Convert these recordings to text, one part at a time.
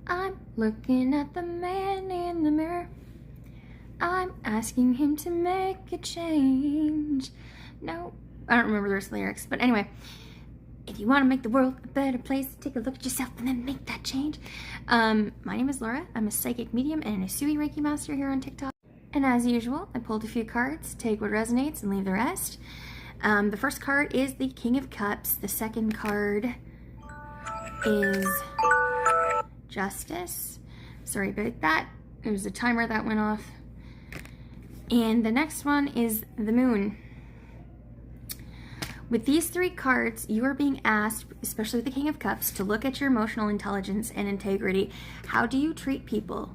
I'm looking at the man in the mirror. I'm asking him to make a change. No, I don't remember the rest of the lyrics, but anyway, if you want to make the world a better place, take a look at yourself and then make that change. My name is Laura. I'm a psychic medium and an Usui Reiki master here on TikTok. And as usual, I pulled a few cards, take what resonates and leave the rest. The first card is the King of Cups. The second card is Justice. Sorry about that. There was a timer that went off. And the next one is the Moon. With these three cards, you are being asked, especially with the King of Cups, to look at your emotional intelligence and integrity. How do you treat people?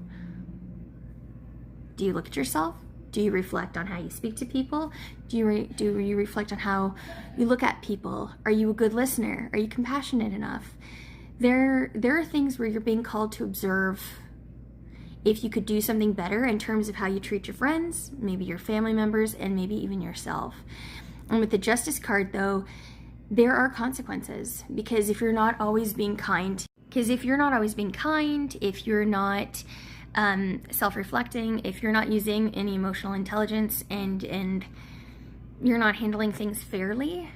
Do you look at yourself? Do you reflect on how you speak to people? Do you reflect on how you look at people? Are you a good listener? Are you compassionate enough? There are things where you're being called to observe if you could do something better in terms of how you treat your friends, maybe your family members, and maybe even yourself. And with the Justice card, though, there are consequences, because if you're not always being kind, if you're not self-reflecting, if you're not using any emotional intelligence and you're not handling things fairly,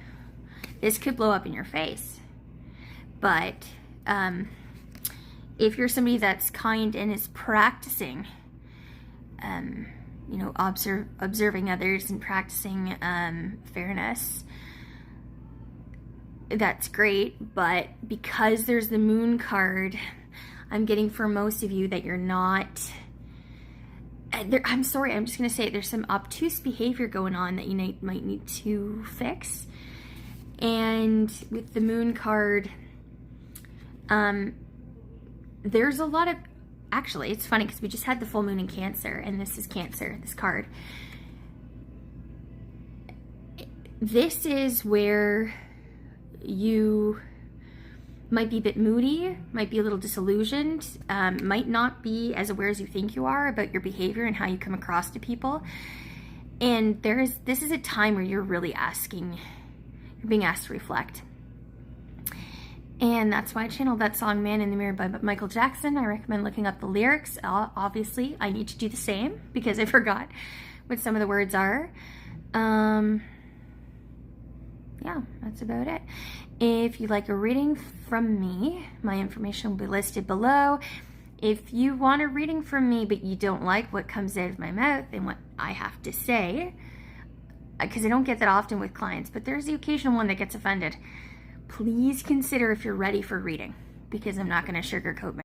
this could blow up in your face. But if you're somebody that's kind and is practicing, observing others and practicing fairness, that's great. But because there's the Moon card, I'm getting for most of you that you're not, I'm sorry, I'm just going to say it, there's some obtuse behavior going on that you might need to fix. And with the Moon card, there's a lot of, actually, it's funny because we just had the full moon in Cancer, and this is Cancer, this card. This is where you might be a bit moody, might be a little disillusioned, might not be as aware as you think you are about your behavior and how you come across to people. And this is a time where you're really being asked to reflect. And that's why I channeled that song Man in the Mirror by Michael Jackson. I recommend looking up the lyrics. Obviously, I need to do the same because I forgot what some of the words are. Yeah, that's about it. If you'd like a reading from me, my information will be listed below. If you want a reading from me, but you don't like what comes out of my mouth and what I have to say, because I don't get that often with clients, but there's the occasional one that gets offended, please consider if you're ready for reading, because I'm not going to sugarcoat